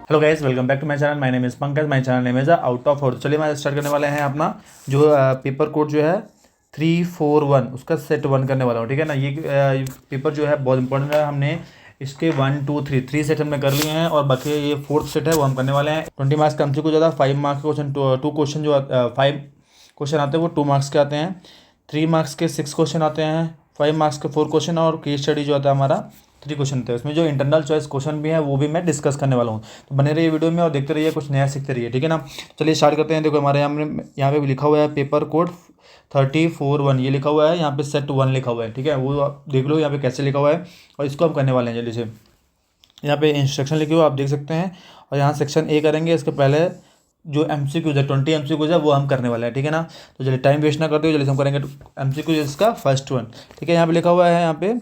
Hello guys, welcome back to my channel. My name is Pankaj. My channel name is out of four. चलिए मैं start करने वाले हैं अपना जो पेपर कोड जो है 341 उसका सेट 1 करने वाला हूँ। ठीक है ना। ये पेपर जो है बहुत इंपॉर्टेंट है। हमने इसके 1 2 3 3 सेट हमने कर लिए हैं और बाकी ये फोर्थ सेट है वो हम करने वाले हैं। 20 मार्क्स का एमसीक्यू को ज़्यादा 5 मार्क्स के क्वेश्चन 2 क्वेश्चन जो 5 क्वेश्चन आते हैं वो 2 मार्क्स के आते हैं। 3 मार्क्स के 6 क्वेश्चन आते हैं। 5 मार्क्स के 4 क्वेश्चन और केस स्टडी जो आता है हमारा 3 क्वेश्चन थे। उसमें जो इंटरनल चॉइस क्वेश्चन भी है वो भी मैं डिस्कस करने वाला हूँ। तो बने रहिए वीडियो में और देखते रहिए, कुछ नया सीखते रहिए। ठीक है ना। चलिए स्टार्ट करते हैं। देखो हमारे यहाँ पे भी लिखा हुआ है पेपर कोड 341 ये लिखा हुआ है। यहाँ पे सेट 1 लिखा हुआ है। ठीक है, वो आप देख लो यहाँ पे कैसे लिखा हुआ है और इसको हम करने वाले हैं जल्दी से। यहाँ पे इंस्ट्रक्शन लिखे हुए आप देख सकते हैं और यहाँ सेक्शन ए करेंगे। इसके पहले जो एमसीक्यूज है 20 एमसीक्यूज है वो हम करने वाले हैं। ठीक है ना। तो चलिए टाइम वेस्ट ना करते हुए जल्दी से हम करेंगे एमसीक्यूज इसका फर्स्ट वन। ठीक है, यहाँ पे लिखा हुआ है, यहाँ पे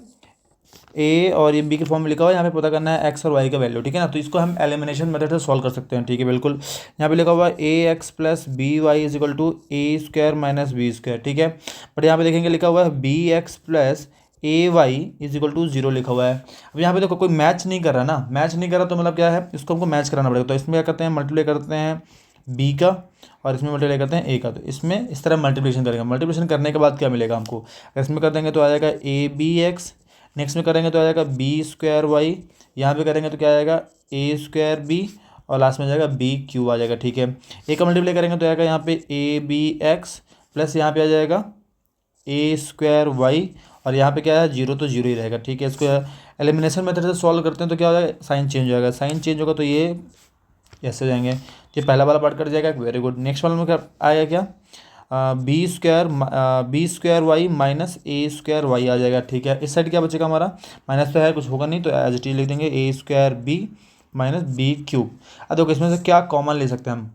ए और ये बी के फॉर्म में लिखा हुआ है। यहाँ पे पता करना है एक्स और वाई का वैल्यू। ठीक है ना। तो इसको हम एलिमिनेशन मेथड से सॉल्व कर सकते हैं। ठीक है, बिल्कुल। यहाँ पे लिखा हुआ है a x plus b y is equal to a square minus b square. ठीक है, बट यहाँ पे देखेंगे लिखा हुआ है b x plus a y is equal to 0 लिखा हुआ है। अब यहाँ पे देखो कोई मैच नहीं कर रहा ना, मैच नहीं कर रहा तो मतलब क्या है, इसको हमको मैच कराना पड़ेगा। तो इसमें क्या करते हैं, मल्टीप्लाई करते हैं बी का और इसमें मल्टीप्लाई करते हैं ए का। तो इसमें इस तरह मल्टीप्लिकेशन करेंगे। मल्टीप्लिकेशन करने के बाद क्या मिलेगा हमको, अगर इसमें कर देंगे तो आ जाएगा ए बी एक्स। नेक्स्ट में करेंगे तो आ जाएगा बी स्क्वायर वाई। यहाँ पे करेंगे तो क्या आएगा ए स्क्वायर बी और लास्ट में जाएगा बी क्यू आ जाएगा। ठीक है, ए का मल्टीप्लाई करेंगे तो आएगा यहाँ पे ए बी एक्स प्लस यहाँ पे आ जाएगा ए स्क्वायर वाई और यहाँ पे क्या है 0 तो 0 ही रहेगा। ठीक है, इसको एलिमिनेशन मेथड से सॉल्व करते हैं तो क्या हो जाएगा, साइन चेंज हो जाएगा। साइन चेंज होगा तो ये ऐसे हो जाएंगे। ये पहला वाला पार्ट कट जाएगा। Very good. नेक्स्ट वाला में क्या आएगा, क्या बी स्क्वायर वाई माइनस ए स्क्वायर वाई आ जाएगा। ठीक है, इस साइड क्या बचेगा हमारा, माइनस तो है कुछ होगा नहीं तो एज इट इज लिख देंगे a square b minus b cube. अब देखो इसमें से क्या कॉमन ले सकते हैं हम।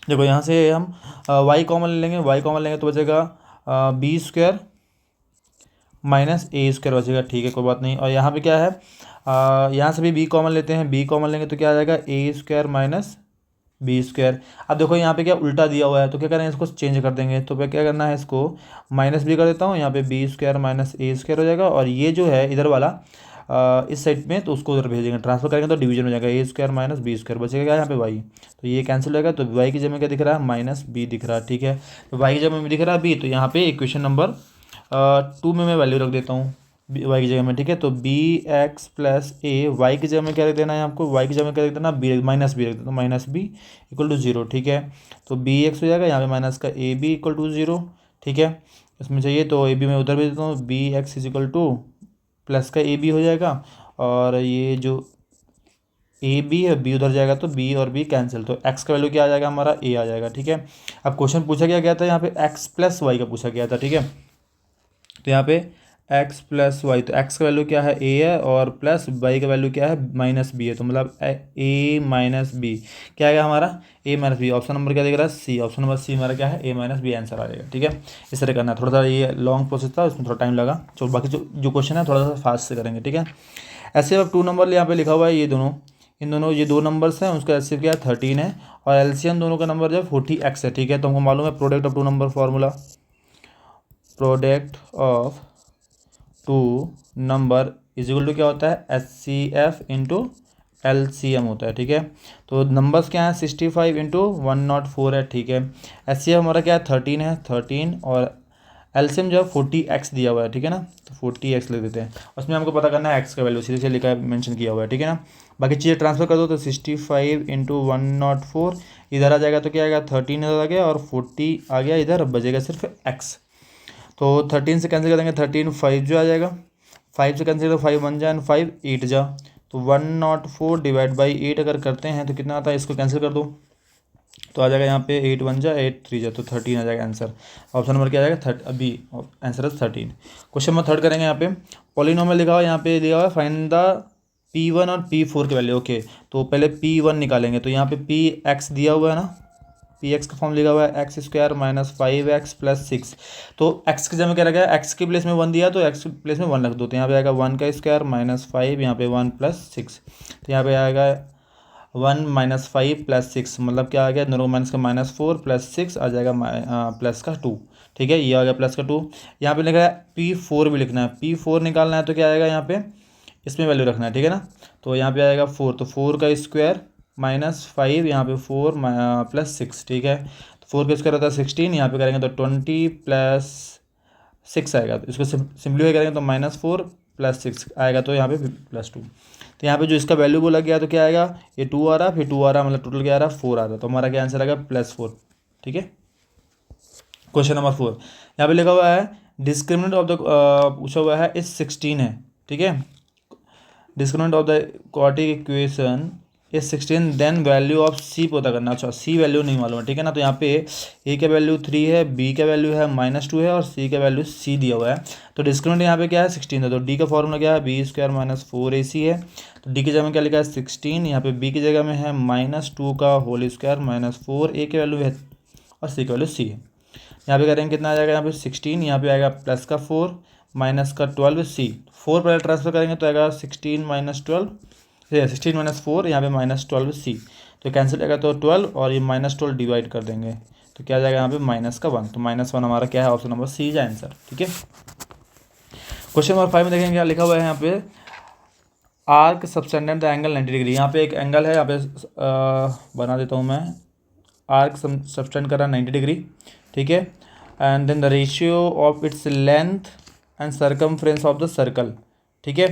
देखो यहाँ से हम वाई कॉमन ले लेंगे। वाई कॉमन लेंगे तो बचेगा बी स्क्वायर माइनस ए स्क्वायर बचेगा। ठीक है, कोई बात नहीं। और यहाँ पे क्या है, यहाँ से भी बी कॉमन लेते हैं। बी कॉमन लेंगे तो क्या आ जाएगा ए स्क्वायर माइनस बी स्क्वायर। अब देखो यहाँ पे क्या उल्टा दिया हुआ है तो क्या करें, इसको चेंज कर देंगे। तो क्या करना है, इसको माइनस बी कर देता हूँ। यहाँ पे बी स्क्वायर माइनस ए स्क्वायर हो जाएगा और ये जो है इधर वाला इस साइड में तो उसको उधर भेजेंगे। ट्रांसफर करेंगे तो डिवीजन हो जाएगा। ए स्क्वायर माइनस बी स्क्वायर बचेगा क्या यहाँ पे वाई, तो ये कैंसिल हो जाएगा। तो वाई की जगह में क्या दिख रहा है, माइनस बी दिख रहा है। ठीक है, तो वाई की जगह में दिख रहा है बी, तो यहाँ पे इक्वेशन नंबर 2 में मैं वैल्यू रख देता हूँ वाई की जगह में। ठीक है, तो B x plus a, Y की जगह में क्या रख देना है आपको, वाई की जगह में क्या रख देना, बी माइनस बी रख देना, माइनस बी इक्वल टू 0। ठीक है, तो बी एक्स हो जाएगा, यहाँ पे माइनस का ए बी इक्वल टू 0। ठीक है, इसमें चाहिए तो ए बी में उधर भी देता हूँ, B X is equal to plus का ए बी हो जाएगा और ये जो ए बी है बी उधर जाएगा तो बी और बी कैंसिल, तो एक्स का वैल्यू क्या आ जाएगा हमारा, ए आ जाएगा। ठीक है, अब क्वेश्चन पूछा गया था यहाँ पे एक्स प्लस वाई का पूछा गया था। ठीक है, तो यहाँ पे x प्लस वाई, तो x का वैल्यू क्या है a है और प्लस y का वैल्यू क्या है माइनस b है। तो मतलब a माइनस बी क्या आएगा हमारा, a minus B. Option number क्या दिख रहा है, सी। ऑप्शन नंबर सी हमारा क्या है, a माइनस बी आंसर आ जाएगा। ठीक है, इस तरह करना है। थोड़ा सा ये लॉन्ग प्रोसेस था, इसमें थोड़ा टाइम लगा। चलो बाकी जो क्वेश्चन है थोड़ा सा फास्ट से करेंगे। ठीक है, ऐसे अब 2 नंबर यहाँ पे लिखा हुआ है, ये दोनों इन दोनों ये 2 नंबर्स हैं, उसका एचसीएफ क्या है 13 है और एलसीएम दोनों का नंबर जो है 40x है। ठीक है, तो हमको मालूम है product of 2 number formula, product of 2 number is equal to क्या होता है, H C F into L C M होता है। ठीक है, तो नंबर्स क्या है 65 इंटू 104 है। ठीक है, एच सी एफ हमारा क्या है 13 है, 13 और एलसीएम जो है 40x दिया हुआ है। ठीक है ना, तो 40x लिख देते हैं। उसमें हमको पता करना है x का वैल्यू, सीधे से लिखा है, मेंशन किया हुआ है। ठीक है ना, बाकी चीज़ें ट्रांसफर कर दो तो 65 इंटू 104 इधर आ जाएगा तो क्या आएगा 13 इधर आ गया और 40 आ गया इधर, बचेगा सिर्फ x। तो 13 से कैंसिल कर देंगे, 13 5 जो आ जाएगा, 5 से कैंसिल तो 5 1 जा एंड 5 8 जा, तो 104 डिवाइड बाई 8 अगर करते हैं तो कितना आता है, इसको कैंसिल कर दो तो आ जाएगा यहाँ पे 8 1 जा 8 3 जा, तो 13 आ जाएगा आंसर। ऑप्शन नंबर क्या आ जाएगा, अभी आंसर है 13। क्वेश्चन नंबर 3 करेंगे। यहाँ पे पॉलिनोमियल लिखा हुआ है, यहाँ पे दिया हुआ है फाइंड द P1 और P4 की वैल्यू। ओके, तो पहले P1 निकालेंगे। तो यहाँ पे Px दिया हुआ है ना, पी एक्स का फॉर्म लिखा हुआ है x square minus 5x plus 6। तो x की जगह में क्या रखा है, एक्स के प्लेस में 1 दिया तो x के प्लेस में 1 रख दो, तो यहाँ पे आएगा 1 का स्क्वायर माइनस 5, यहाँ पे 1 प्लस 6, तो यहाँ पे आएगा 1 माइनस 5 प्लस 6, मतलब क्या आ गया, दोनों माइनस का -4 प्लस 6 आ जाएगा प्लस का 2। ठीक है, ये आ गया प्लस का 2। यहाँ पे लिखा है P4 भी लिखना है, P4 निकालना है तो क्या आएगा यहाँ पे इसमें वैल्यू रखना है, ठीक है ना। तो यहाँ पे आएगा 4, तो 4 का स्क्वायर -5, यहाँ पे 4 + 6, ठीक है। तो 4 का स्क्वायर होता है 16, यहाँ पे करेंगे तो 20 + 6 आएगा। तो इसको सिंप्लीफाई करेंगे तो -4 + 6 आएगा, तो यहाँ पे +2। तो यहाँ पे जो इसका वैल्यू बोला गया तो क्या आएगा, ये 2 आ रहा, फिर 2 आ रहा, मतलब टोटल क्या आ रहा, 4 आ रहा। तो हमारा क्या आंसर आएगा, +4, ठीक है। क्वेश्चन नंबर 4 यहाँ पे लिखा हुआ है डिस्क्रिमिनेंट ऑफ द, पूछा हुआ है इस 16 है, ठीक है। Discriminant of the quadratic equation इस 16, देन वैल्यू ऑफ सी पता करना। अच्छा, सी वैल्यू नहीं मालूम है, ठीक है ना। तो यहाँ पे ए का वैल्यू 3 है, बी का वैल्यू है -2 है, और सी का वैल्यू सी दिया हुआ है। तो डिस्क्रिमिनेंट यहाँ पे क्या है, 16 है। तो डी का फॉर्मूला क्या है, b² - 4ac है। तो डी की जगह में क्या लिखा है, 16, यहाँ पे बी की जगह में है -2 का होल स्क्वायर -4, ए की वैल्यू है और सी की वैल्यू सी है। यहाँ पे करेंगे कितना आ जाएगा, यहाँ पे 16, यहाँ पे आएगा +4 -12 सी। 4 पहले ट्रांसफर करेंगे तो आएगा 16 - 12, 16 - 4, यहाँ पे -12 सी। तो कैंसिल आएगा तो 12, और ये -12 डिवाइड कर देंगे तो क्या आ जाएगा यहाँ पे -1। तो -1 हमारा क्या है, option number C is answer, ठीक है। क्वेश्चन नंबर 5 में देखेंगे क्या लिखा हुआ है, यहाँ पे arc subtended the angle 90 degree. यहाँ पे एक एंगल है, यहाँ पे बना देता हूँ मैं। आर्क सबटेंड कर रहा है 90 डिग्री, ठीक है। And then the ratio of its length and circumference of the circle, ठीक है।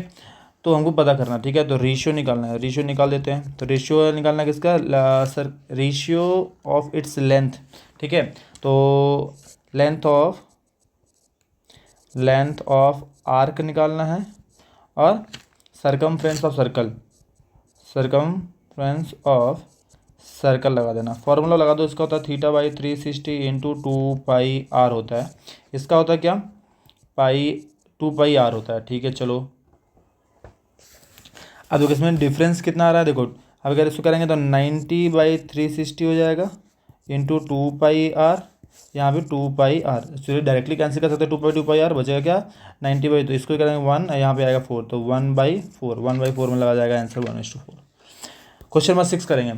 तो हमको पता करना, ठीक है। तो रेशियो निकालना है, रेशियो निकाल देते हैं। तो रेशियो निकालना है किसका, sir, ratio of its length, ठीक है। तो लेंथ ऑफ आर्क निकालना है, और सरकमफ्रेंस ऑफ सर्कल लगा देना। फॉर्मूला लगा दो, इसका होता है θ/360 × 2πr होता है। इसका होता है क्या, 2πr होता है, ठीक है। चलो अब देखो इसमें डिफरेंस कितना आ रहा है, देखो अब अगर इसको करेंगे तो 90/360 हो जाएगा इंटू 2πr, यहाँ पे 2πr। चलिए डायरेक्टली कैंसिल कर सकते हैं, 2πr बचेगा क्या, 90/, तो इसको करेंगे 1, यहाँ पे आएगा 4, तो 1/4 में लगा जाएगा आंसर 1:4। क्वेश्चन नंबर 6 करेंगे।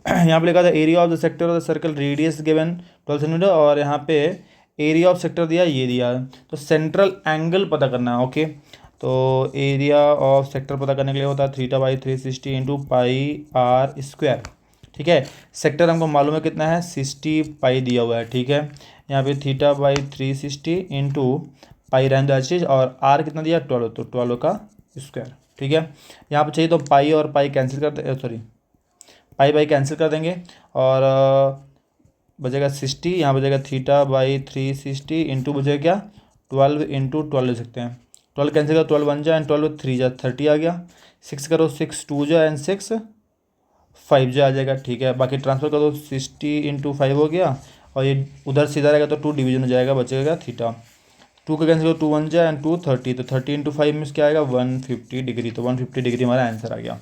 यहाँ पे लिखा था area of the sector of the circle radius given 12 centimetre, और यहाँ पे एरिया ऑफ सेक्टर दिया, ये दिया। तो सेंट्रल एंगल पता करना है, ओके। तो एरिया ऑफ सेक्टर पता करने के लिए होता है θ/360 × πr², ठीक है। सेक्टर हमको मालूम है कितना है, 60 पाई दिया हुआ है, ठीक है। यहाँ पे θ/360 × पाई रहने दो चीज़, और आर कितना दिया, 12, तो 12 का स्क्वायर, ठीक है। यहाँ पे चाहिए तो पाई और पाई कैंसिल कर दे, सॉरी पाई कैंसिल कर देंगे, और बचेगा 60, यहाँ बचेगा θ/360 इंटू बचेगा क्या, 12 × 12 ले सकते हैं। 12 कैंसिल करो, 12 1 जा एंड 12 3 जा, 30 आ गया। 6 करो, 6 2 जा एंड 6 5 जा आ जाएगा, ठीक है। बाकी ट्रांसफर करो, 60 × 5 हो गया, और ये उधर सीधा रहेगा तो 2 डिवीजन हो जाएगा, बचेगा थीटा। 2 का कैंसिल करो, 2 1 जा एंड 2 30, तो 30 × 5 में क्या आएगा, 150 डिग्री। तो 150 डिग्री हमारा आंसर आ गया।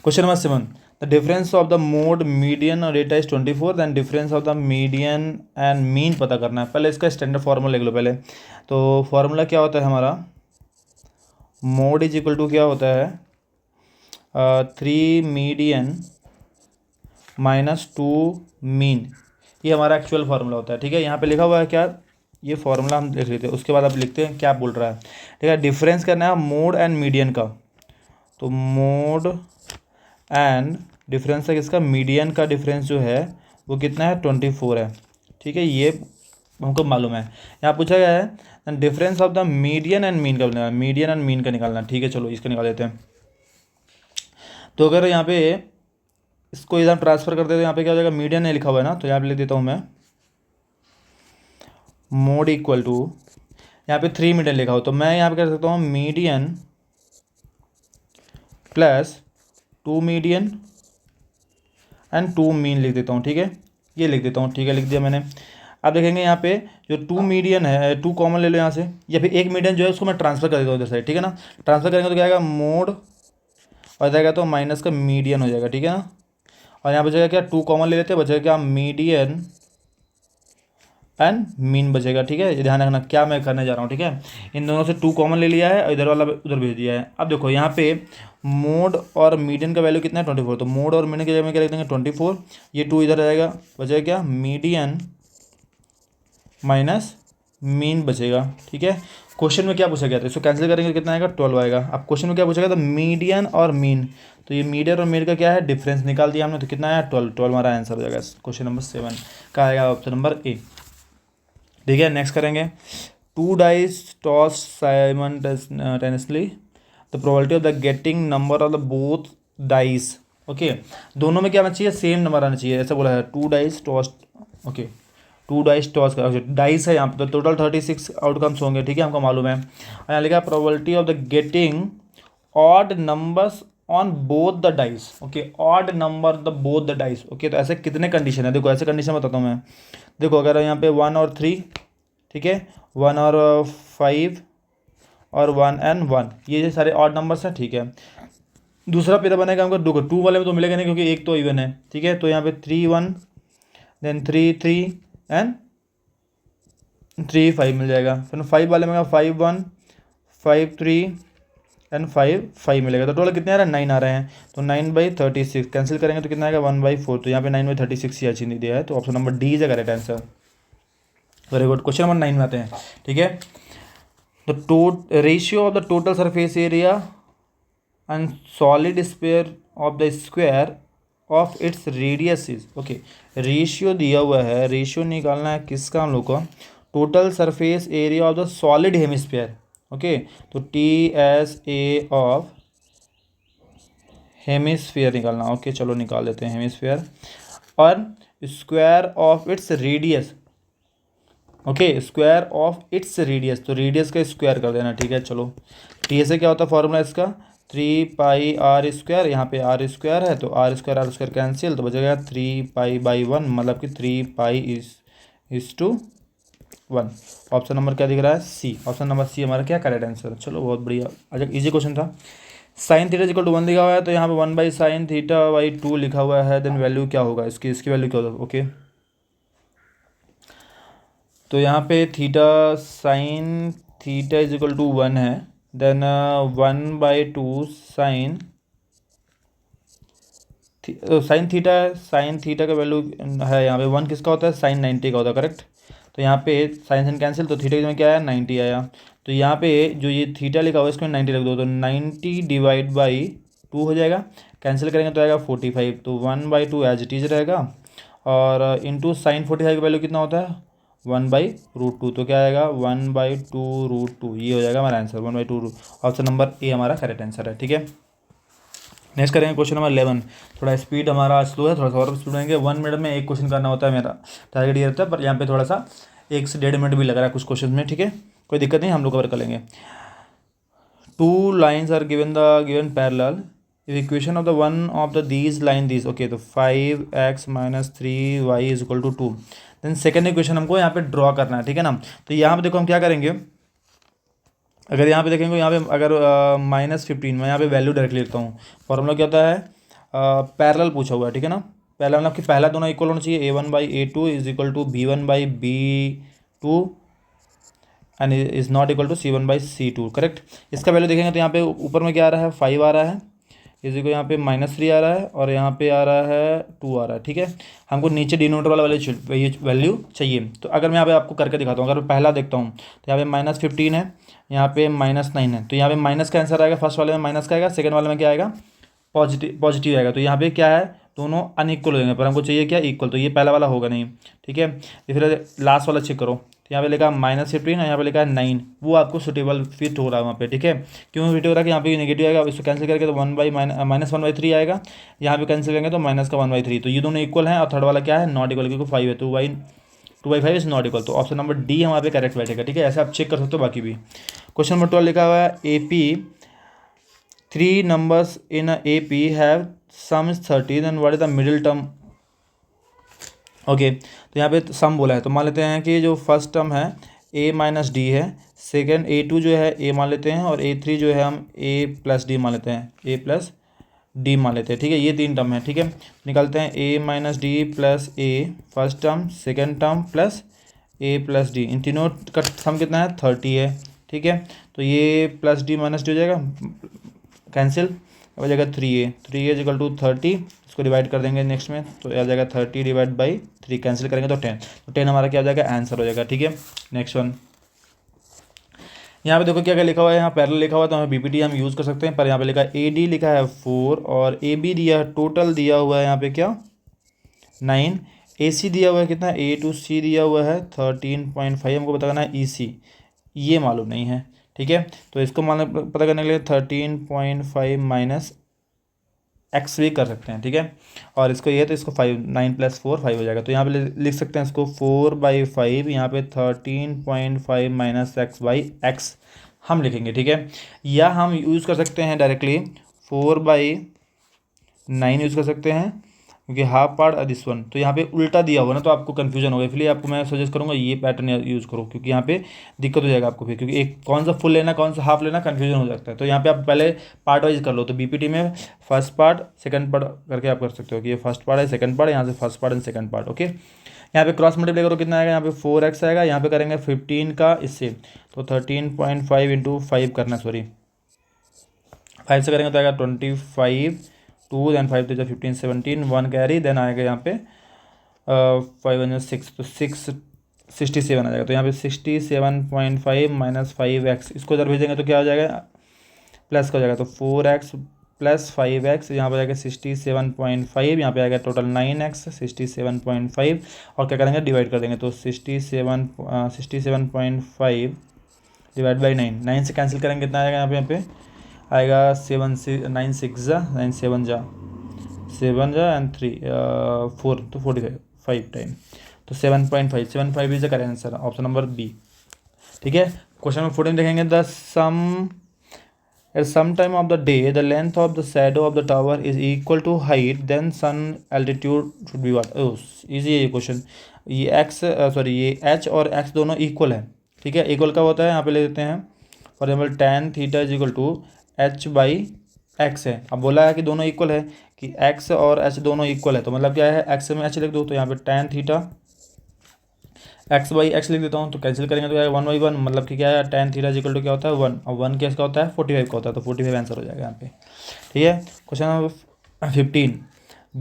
Question number 7, the difference of the mode median और data is 24, then difference of the median and mean पता करना है। पहले इसका स्टैंडर्ड फार्मूला लिख लो पहले। तो फार्मूला क्या होता है हमारा, मोड इज इक्वल टू क्या होता है, 3 मीडियन -2 मीन, ये हमारा एक्चुअल फार्मूला होता है, ठीक है। यहाँ पे लिखा हुआ है क्या, ये फार्मूला हम लिख लेते हैं, उसके बाद आप लिखते हैं क्या बोल रहा है, ठीक है। डिफरेंस करना है मोड एंड मीडियन का, तो मोड एंड डिफरेंस है किसका, मीडियन का डिफरेंस जो है वो कितना है, 24 है, ठीक है। ये हमको मालूम है। यहाँ पूछा गया है difference of the median and mean का निकालना, मीडियन एंड मीन का निकालना, ठीक है। चलो इसका निकाल देते हैं। तो अगर यहाँ पे इसको इधर ट्रांसफर कर देते, यहाँ पे क्या हो जाएगा, मीडियन नहीं लिखा हुआ है ना, तो यहाँ पे लिख देता हूँ मैं मोड इक्वल टू, यहाँ पे 3 मीडियन लिखा हो, तो मैं यहाँ पे कर सकता हूँ median plus 2 median and 2 mean लिख देता हूँ, ठीक है। ये लिख देता हूँ, ठीक है, लिख दिया मैंने। अब देखेंगे यहाँ पे जो 2 मीडियन है, 2 कॉमन ले लो यहाँ से, या फिर एक मीडियन जो है उसको मैं ट्रांसफर कर देता हूँ इधर साइड, ठीक है ना। ट्रांसफर करेंगे तो क्या आएगा, मोड, और जाएगा तो माइनस का मीडियन हो जाएगा, ठीक है ना। और यहाँ बचेगा क्या, 2 कॉमन ले लेते हैं, बचेगा क्या, मीडियन एंड मीन बचेगा, ठीक है। ये ध्यान रखना क्या मैं करने जा रहा हूँ, ठीक है। इन दोनों से 2 कॉमन ले लिया है, और इधर वाला उधर भेज दिया है। अब देखो यहाँ पे मोड और मीडियन का वैल्यू कितना है, 24, तो मोड और मीडियन के जगह में क्या लिख देंगे, 24, ये 2 इधर रहेगा, बचेगा क्या, मीडियन माइनस मीन बचेगा, ठीक है। क्वेश्चन में क्या पूछा गया था, इसको कैंसिल करेंगे कितना आएगा 12 आएगा। अब क्वेश्चन में क्या पूछा गया था, मीडियन और मीन, तो ये मीडियन और मीन का क्या है डिफरेंस निकाल दिया हमने, तो कितना आया 12, 12 हमारा आंसर हो जाएगा क्वेश्चन नंबर 7 का, आएगा ऑप्शन नंबर ए। ठीक है, नेक्स्ट करेंगे। 2 dice tossed simultaneously, the probability of the getting number of the both dice, okay दोनों में क्या आना चाहिए, सेम नंबर आना चाहिए, ऐसा बोला है। 2 dice tossed, okay 2 dice toss का डाइस है यहाँ पे, तो टोटल 36 आउटकम्स होंगे, ठीक है, हमको मालूम है। और यहाँ लिखा probability of the getting odd numbers on both the dice, okay odd number the both the dice, okay. तो ऐसे कितने कंडीशन है, देखो ऐसे कंडीशन बताता हूँ मैं। देखो अगर यहाँ पे 1 और 3, ठीक है, 1 और 5 और 1 and 1, ये सारे ऑड नंबर्स हैं, ठीक है। दूसरा पेरा बनेगा हमको 2 वाले में तो मिलेगा नहीं क्योंकि एक तो इवन है, ठीक है। तो यहाँ पे 3 1 देन 3 3 एंड 3 5 मिल जाएगा। फिर 5 वाले में 5 1 5 3 एंड 5 5 मिलेगा। तो टोटल कितने आ रहे हैं, 9 आ रहे हैं। तो 9/36 कैंसिल करेंगे तो कितना आएगा 1/4। तो यहाँ पे 9/36 ही अच्छी नहीं दिया है, तो option number D is correct answer. Very good. Question number 9 में आते हैं, ठीक है। The ratio of the total surface area and solid sphere of the square of its radius is, okay ratio दिया हुआ है, रेशियो निकालना है किसका हम लोग को, total surface area of the solid hemisphere, okay. तो TSA ऑफ हेमिस्फीयर निकालना, ओके चलो निकाल लेते हैं हेमिस्फीयर, और square of its radius, okay square of its radius, तो रेडियस का स्क्वायर कर देना, ठीक है। चलो TSA क्या होता है फॉर्मूला इसका, 3πr², यहाँ पे r² है तो r² कैंसिल, तो बचेगा 3π/1, मतलब कि 3π is to 1। ऑप्शन नंबर क्या दिख रहा है, सी। ऑप्शन नंबर सी हमारा क्या करेक्ट आंसर। चलो बहुत बढ़िया, अच्छा इजी क्वेश्चन था। sin θ = 1 लिखा हुआ है, तो यहाँ पे 1/sin θ/2 लिखा हुआ है, देन वैल्यू क्या होगा इसकी वैल्यू क्या होगा, ओके। तो यहाँ पे sin θ = 1 है, देन 1/2 sin थीटा का वैल्यू है यहाँ पे 1 किसका होता है, sin 90 का होता है, करेक्ट। तो यहाँ पे sin कैंसिल, तो थीटा में क्या आया 90 आया। तो यहाँ पे जो ये थीटा लिखा हुआ है इसको 90 रख दो, तो 90/2 हो जाएगा, कैंसिल करेंगे तो आएगा 45, तो 1/2 एज इट इज रहेगा, और इंटू sin 45 का वैल्यू कितना होता है 1/√2, तो क्या आएगा 1/2√2, ये हो जाएगा हमारा आंसर 1/2। ऑप्शन नंबर ए हमारा करेक्ट आंसर है, ठीक है। नेक्स्ट करेंगे क्वेश्चन नंबर 11। थोड़ा स्पीड हमारा स्लो है, थोड़ा सा और स्पीड रहेंगे। 1 मिनट में एक क्वेश्चन करना होता है, मेरा टारगेट ये रहता है, पर यहाँ पे थोड़ा सा 1 से 1.5 मिनट भी लग रहा है कुछ क्वेश्चन में, ठीक है, कोई दिक्कत नहीं, हम लोग कवर कर लेंगे। 2 lines are given parallel, equation of the one of the these line these, okay. तो 5x - 3y = 2। Then second equation हमको यहाँ पे ड्रॉ करना है, ठीक है ना। तो यहाँ पे देखो हम क्या करेंगे, अगर यहाँ पे देखेंगे, यहाँ पे अगर -15, मैं यहाँ पे वैल्यू डायरेक्टली लिखता हूँ। फॉर्मूला क्या होता है, पैरेलल पूछा हुआ है, ठीक है ना। पहला मतलब कि पहला दोनों इक्वल होना चाहिए, A1/A2 = B1/B2 and is not equal to C1/C2, correct. इसका वैल्यू देखेंगे तो यहाँ पे ऊपर में क्या आ रहा है 5 आ रहा है, इसी को यहाँ पे -3 आ रहा है, और यहाँ पे आ रहा है 2 आ रहा है, ठीक है। हमको नीचे डिनोमिनेटर वाला वैल्यू चाहिए। तो अगर मैं यहाँ पे आपको करके दिखाता हूँ, अगर मैं पहला देखता हूँ तो यहाँ पे -15 है, यहाँ पे -9 है, तो यहाँ पे माइनस का आंसर आएगा, फर्स्ट वाले में माइनस का आएगा, सेकंड वाले में क्या आएगा पॉजिटिव आएगा। तो यहाँ पे क्या है, दोनों अनइक्वल हो जाएंगे, पर हमको चाहिए क्या इक्वल, तो ये पहला वाला होगा नहीं, ठीक है। फिर लास्ट वाला चेक करो, तो यहाँ पे लिखा -15 और यहाँ पे लिखा है 9, वो आपको सुटेबल फिट हो रहा है वहाँ पे, ठीक है। क्यों फिट हो रहा है कि यहाँ पे नेगेटिव आएगा, इसको कैंसिल करके तो -1/3 आएगा, यहाँ पे कैंसिल करेंगे तो -1/3, तो ये दोनों इक्वल हैं। और थर्ड वाला क्या है नॉट इक्वल, क्योंकि 5 है, 2/5 इज नॉट इक्वल, तो ऑप्शन नंबर डी हमारे पे करेक्ट बैठेगा, ठीक है। ऐसे आप चेक कर सकते हो बाकी भी। क्वेश्चन नंबर 12 लिखा हुआ है AP 3 numbers in a AP have sum is 30, then what is the middle term, okay. तो यहाँ पे सम बोला है, तो मान लेते हैं कि जो फर्स्ट टर्म है A - D है, सेकेंड A2 जो है A मान लेते हैं, और A3 जो है हम A + D मान लेते हैं, A + D मान लेते हैं, ठीक है। ये 3 टर्म है, ठीक है। निकालते हैं A - D + A first term, second term plus A + D, इन तीनों का सम कितना है 30 है, ठीक है। तो ये +D - D हो जाएगा, कैंसिल हो जाएगा 3A = 30, इसको डिवाइड कर देंगे नेक्स्ट में, तो आ जाएगा 30 / 3, कैंसिल करेंगे तो 10, तो 10 हमारा क्या हो जाएगा आंसर हो जाएगा, ठीक है। नेक्स्ट वन यहाँ पे देखो क्या क्या लिखा हुआ है, यहाँ पैरेलल लिखा हुआ है तो हमें बीपीटी हम यूज़ कर सकते हैं, पर यहाँ पे लिखा है एडी लिखा है 4 और ए बी दिया है, टोटल दिया हुआ है यहाँ पे क्या 9, ए सी दिया हुआ है कितना ए टू सी दिया हुआ है 13.5, हमको पता करना है ई सी, ये मालूम नहीं है। ठीक है, तो इसको मालूम पता करने के लिए 13.5 माइनस एक्स भी कर सकते हैं। ठीक है, और इसको ये तो इसको 5, 9 + 4 5 हो जाएगा, तो यहाँ पे लिख सकते हैं इसको 4/5, यहाँ पे 13.5 माइनस x/x हम लिखेंगे। ठीक है, या हम यूज़ कर सकते हैं डायरेक्टली 4/9 यूज़ कर सकते हैं, क्योंकि हाफ पार्ट दिस वन, तो यहाँ पे उल्टा दिया होगा ना तो आपको कन्फ्यूजन होगा, इसलिए आपको मैं सजेस्ट करूँगा ये पैटर्न यूज़ करो, क्योंकि यहाँ पे दिक्कत हो जाएगा आपको फिर, क्योंकि एक कौन सा फुल लेना कौन सा हाफ लेना कन्फ्यूजन हो सकता है। तो यहाँ पे आप पहले पार्ट वाइज कर लो, तो बीपीटी में फर्स्ट पार्ट सेकंड पार्ट करके आप कर सकते हो कि ये फर्स्ट पार्ट है सेकंड पार्ट, यहाँ से first part and second part. Okay, यहाँ पे क्रॉस मल्टीप्लाई करो कितना आएगा, यहाँ पे 4x आएगा, यहाँ पे करेंगे 15 का इससे, तो 13.5 इंटू 5 करना, सॉरी 5 से करेंगे तो आएगा 25, 2 देन 5 तो 15 17 1 कैरी, देन आएगा यहाँ पे 5 6, तो 67 आ जाएगा, तो यहाँ पे 67.5 माइनस 5x, इसको इधर भेजेंगे तो क्या हो जाएगा प्लस का हो जाएगा, तो 4x प्लस 5x, यहाँ पर आएगा 67.5, यहाँ पे आएगा टोटल 9x 67.5, और क्या करेंगे डिवाइड कर देंगे, तो 67.5 डिवाइड बाई 9 से कैंसिल करेंगे कितना आएगा, यहाँ पे आएगा 7 9 6 जा 9 7 जा 7 जा एंड 3 4, तो 45 5 टाइम, तो 7.5 is the correct answer, option number B. ठीक है, क्वेश्चन नंबर 14 देखेंगे, the sum at some time of the day the length of the shadow of the tower is equal to height, then sun altitude should be what? oh easy है ये question, ये x sorry ये h और x दोनों equal है। ठीक है, equal का होता है, यहाँ पे ले देते हैं for example tan theta is equal to h/x है। अब बोला है कि दोनों इक्वल है, कि x और h दोनों इक्वल है, तो मतलब क्या है x में h लिख दो, तो यहाँ पे tan थीटा x/x लिख देता हूँ, तो कैंसिल करेंगे तो क्या 1/1, मतलब कि क्या है tan थीटा इक्वल टू क्या होता है 1, और 1 क्या इसका होता है 45 का होता है, तो 45 आंसर हो जाएगा यहाँ पे। ठीक है, क्वेश्चन नंबर 15,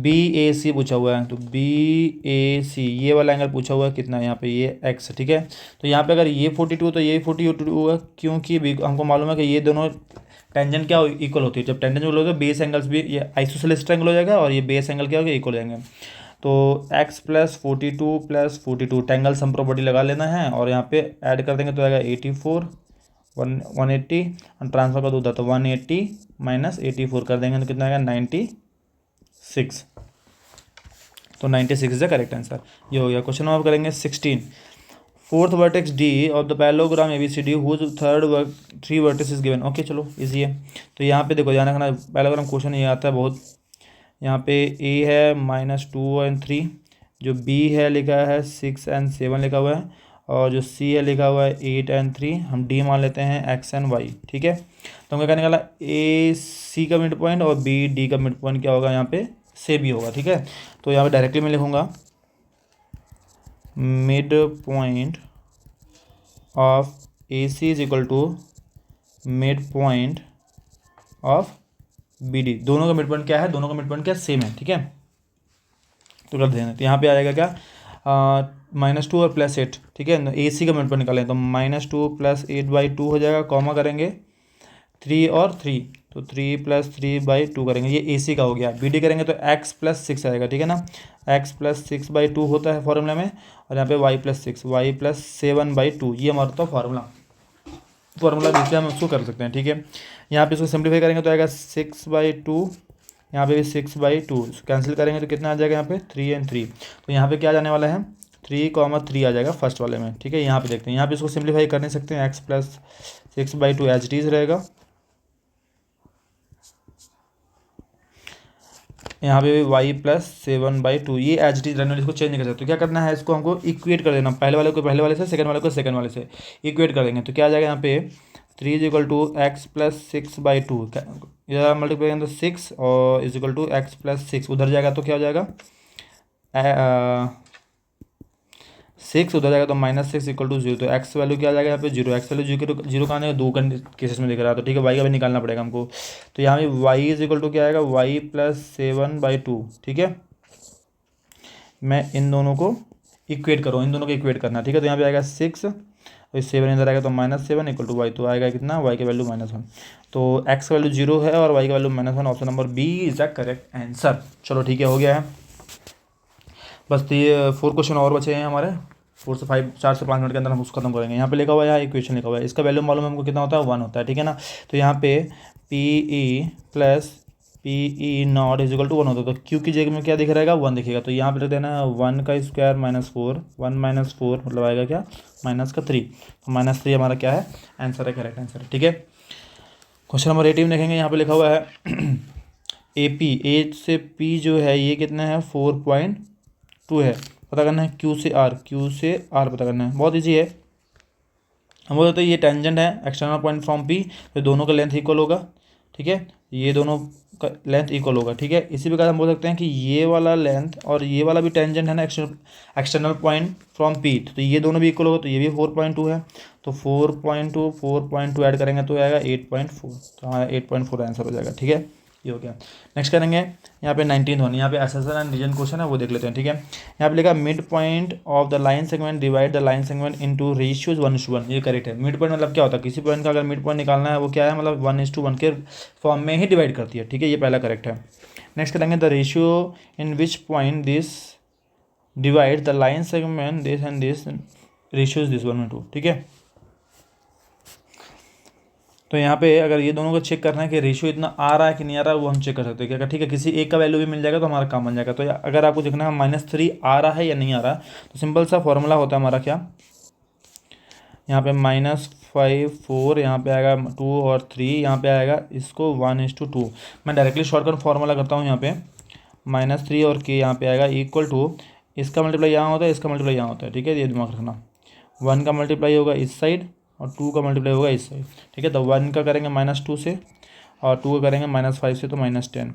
BAC पूछा हुआ है, तो BAC ये वाला एंगल पूछा हुआ है कितना है यहाँ पे ये x। ठीक है, तो यहाँ पे अगर ये 42 तो ये 42 होगा, क्योंकि हमको मालूम है कि ये दोनों टेंजेंट क्या इक्वल होती है, जब टेंजेंट इक्वल होगा बेस एंगल्स भी, ये आइसोसेलेस ट्रायंगल हो जाएगा और ये बेस एंगल क्या होगा इक्वल हो जाएंगे, तो x + 42 + 42 टेंगल सम प्रॉपर्टी लगा लेना है, और यहाँ पे ऐड कर देंगे तो आएगा 84 180, और ट्रांसफर का दूध था तो 180 माइनस 84 कर देंगे तो कितना आएगा 96, तो 96 इज द करेक्ट आंसर, ये हो गया। क्वेश्चन नंबर करेंगे 16, fourth vertex D of the parallelogram ABCD whose third 3 vertices is given. Okay चलो इजी है, तो यहाँ पे देखो ध्यान रखना पैरेललोग्राम क्वेश्चन ये आता है बहुत, यहाँ पे A है -2 और 3, जो B है लिखा है 6 और 7 लिखा हुआ है, और जो C है लिखा हुआ है 8 और 3, हम D मान लेते हैं X और Y। ठीक है, तो हमको क्या निकाला A C का मिड पॉइंट और B D का मिड पॉइंट क्या होगा यहाँ पे से भी होगा। ठीक है, तो यहाँ पे डायरेक्टली मैं लिखूँगा mid point of AC is equal to mid point of BD, दोनों का मिड पॉइंट क्या है, दोनों का मिड पॉइंट क्या सेम है। ठीक है, तो कर देना, तो यहाँ पे आ जाएगा क्या -2 और +8। ठीक है, AC का मिड पॉइंट निकालें तो -2 + 8/2 हो जाएगा, कॉमा करेंगे 3 और 3, तो 3 + 3/2 करेंगे, ये AC का हो गया। BD करेंगे तो x + 6 आएगा। ठीक है ना, x + 6/2 होता है फॉर्मूला में, और यहाँ पे y + 6 y + 7/2, ये हमारा तो फार्मूला जिससे हम उसको कर सकते हैं। ठीक है, यहाँ पे इसको सिंप्लीफाई करेंगे तो आएगा 6/2, यहाँ पे भी 6/2, कैंसिल करेंगे तो कितना आ जाएगा यहाँ पे 3 और 3, तो यहाँ पे क्या जाने वाला है 3, 3 आ जाएगा फर्स्ट वाले में। ठीक है, यहाँ पे देखते हैं, यहाँ पे इसको सिंप्लीफाई कर नहीं सकते हैं, x + 6/2 एज इट इज रहेगा, यहाँ पे y + 7/2 ये एज इट इज रहने वाले, इसको चेंज नहीं कर सकते। तो क्या करना है, इसको हमको इक्वेट कर देना, पहले वाले को पहले वाले से, सेकंड वाले को सेकंड वाले से इक्वेट कर देंगे, तो क्या आ जाएगा यहाँ पे 3 इज इक्वल टू x + 6/2, इधर मल्टीप्लाई करेंगे तो 6 और इज इक्वल टू x + 6, उधर जाएगा तो क्या हो जाएगा 6, उधर जाएगा तो -6 इक्वल टू 0, तो x वैल्यू क्या आ जाएगा यहाँ पे 0, x वैल्यू 0 का आने 2 केसेस में दिख रहा है, तो ठीक है y का भी निकालना पड़ेगा हमको, तो यहाँ पे y इज इक्वल टू क्या आएगा y + 7/2। ठीक है, मैं इन दोनों को इक्वेट करूँ, इन दोनों को इक्वेट करना। ठीक है, तो यहाँ पे आएगा 6 तो इस 7 इधर आएगा तो -7 इक्वल टू वाई, तो आएगा कितना, वाई की वैल्यू -1। तो एक्स का वैल्यू 0 है और वाई की value -1। Option number B is the correct answer. चलो ठीक है, हो गया है। बस तो ये 4 क्वेश्चन और बचे हैं हमारे, 4 से 5, 4 से 5 मिनट के अंदर हम उसको खत्म करेंगे। यहाँ पे लिखा हुआ है, यहाँ इक्वेशन लिखा हुआ है, इसका वैल्यू मालूम है हमको कितना होता है, 1 होता है, ठीक है ना। तो यहाँ पे P E plus P E not is equal to 1 होता है, तो क्यू की जगह में क्या दिख रहेगा, 1 दिखेगा। तो यहाँ पे लिख देना है 1 का स्क्वायर -4, 1 - 4 मतलब आएगा क्या, -3। तो -3 हमारा क्या है, आंसर है, करेक्ट आंसर है, ठीक है। क्वेश्चन नंबर 18 देखेंगे, यहाँ पे लिखा हुआ है ए पी, ए से पी जो है ये कितना है, 4.2 है। पता करना है क्यू से आर, क्यू से आर पता करना है, बहुत ईजी है। हम बोलते हैं ये टेंजेंट है एक्सटर्नल पॉइंट फ्रॉम पी, तो दोनों का लेंथ इक्वल होगा, ठीक है, ये दोनों का लेंथ इक्वल होगा, ठीक है। इसी प्रकार हम बोल सकते हैं कि ये वाला लेंथ और ये वाला भी टेंजेंट है ना एक्सटर्नल पॉइंट फ्रॉम पी, तो ये दोनों भी इक्वल होगा, तो ये भी 4.2 है। तो 4.2 ऐड करेंगे तो आएगा 8.4, तो हमारा 8.4 आंसर हो जाएगा, ठीक है। ये हो गया। नेक्स्ट करेंगे यहाँ पे 19th वन, यहाँ पे एसेसन एंड रीजन क्वेश्चन है, वो देख लेते हैं, ठीक है। यहाँ पे लिखा mid point of the line segment divide the line segment into ratios 1:1, ये करेक्ट है। मिड पॉइंट मतलब क्या होता है, किसी पॉइंट का अगर मिड पॉइंट निकालना है वो क्या है, मतलब 1:1 के फॉर्म में ही डिवाइड करती है, ठीक है, ये पहला करेक्ट है। नेक्स्ट करेंगे the ratio in which point this divide the line segment this and this ratios this 1:2, ठीक है। तो यहाँ पे अगर ये दोनों को चेक करना है कि रेशियो इतना आ रहा है कि नहीं आ रहा है, वो हम चेक कर सकते हैं क्या, ठीक है। किसी एक का वैल्यू भी मिल जाएगा तो हमारा काम बन जाएगा। तो अगर आपको देखना है -3 आ रहा है या नहीं आ रहा, तो सिंपल सा फॉर्मूला होता है हमारा क्या, यहाँ पे -5 4, यहाँ पे आएगा 2 और 3, यहाँ पे आएगा इसको 1:2। मैं डायरेक्टली शॉर्टकट फॉर्मूला करता हूँ, यहाँ पे -3 और के यहाँ पे आएगा इक्वल टू, इसका मल्टीप्लाई यहाँ होता है, इसका मल्टीप्लाई यहाँ होता है, ठीक है, ये दिमाग रखना। 1 का मल्टीप्लाई होगा इस साइड और 2 का मल्टीप्लाई होगा इस साइड, ठीक है। तो 1 का करेंगे -2 से और 2 का करेंगे -5 से, तो -10,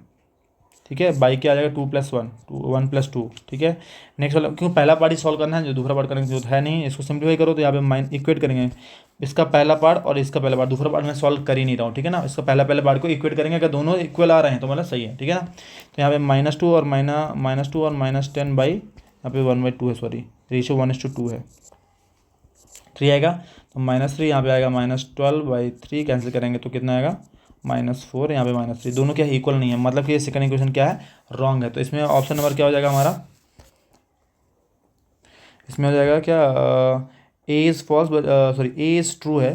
ठीक है। बाई क्या आ जाएगा 2 + 1, 1 + 2, ठीक है। नेक्स्ट वाला क्यों पहला पार्ट ही सॉल्व करना है, जो दूसरा पार्ट करने की जरूरत है नहीं, इसको सिंप्लीफाई करो तो यहाँ पे इक्वेट करेंगे इसका पहला पार्ट और इसका पहला पार्ट, दूसरा पार्ट मैं सॉल्व कर ही नहीं रहा हूँ, ठीक है ना। इसका पहले पार्ट को इक्वेट करेंगे, अगर दोनों इक्वल आ रहे हैं तो मतलब सही है, ठीक है ना। तो यहाँ पे -2 और -10 बाई यहाँ पे 1/2 है, सॉरी रेशियो 1:2 है, 3 आएगा। तो -3 यहाँ पे आएगा -12/3, कैंसिल करेंगे तो कितना आएगा -4, यहाँ पे -3, दोनों क्या इक्वल नहीं है, मतलब कि ये सेकंड इक्वेशन क्या है, रॉन्ग है। तो इसमें ऑप्शन नंबर क्या हो जाएगा हमारा, इसमें हो जाएगा क्या, A is false but sorry A is true है,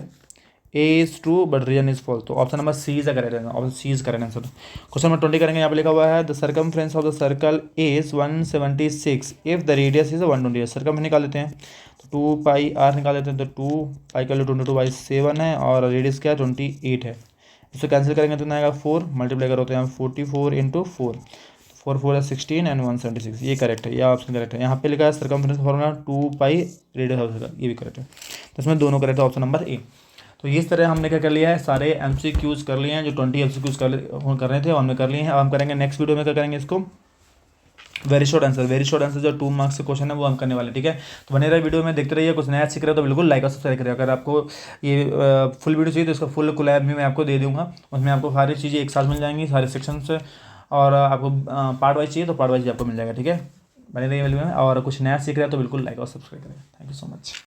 A is true but reason is false, तो option number C is correct answer, option C is correct answer. Question number 20 करेंगे, यहाँ पे लिखा हुआ है the circumference of the circle is 176 if the radius is 120, circum निकाल लेते हैं, तो 2πr निकाल लेते हैं, तो 2π का 22/7 है और रेडियस क्या है 28 है। इसको कैंसिल करेंगे तो आएगा 4, मल्टीप्लाई करो तो यहाँ 44 × 4, 4 4 है 16 एंड 176, ये करेक्ट है, यह ऑप्शन करेक्ट है। यहाँ पे लिखा है circumference formula 2π radius of circle, ये भी करेक्ट है। तो इसमें दोनों करेक्ट है, ऑप्शन नंबर ए। तो इस तरह हमने क्या कर लिया है, सारे MCQs कर लिए हैं, जो 20 MCQs कर रहे थे वो हमने कर लिए हैं। अब हम करेंगे नेक्स्ट वीडियो में क्या करेंगे, इसको वेरी शॉर्ट आंसर जो 2 मार्क्स के क्वेश्चन है वो हम करने वाले, ठीक है। तो बने रहे वीडियो में, देखते रहिए, कुछ नया सीख रहे हो तो बिल्कुल लाइक और सब्सक्राइब करिए। अगर आपको ये फुल वीडियो चाहिए तो इसका फुल कोलैब भी मैं आपको दे दूंगा, उसमें आपको सारी चीज़ें एक साथ मिल जाएंगी, सारे सेक्शन से, और आपको पार्ट वाइज चाहिए तो पार्ट वाइज आपको मिल जाएगा, ठीक है। बने रहिए वीडियो में, और कुछ नया सीख रहे हो तो बिल्कुल लाइक और सब्सक्राइब करें। Thank you so much.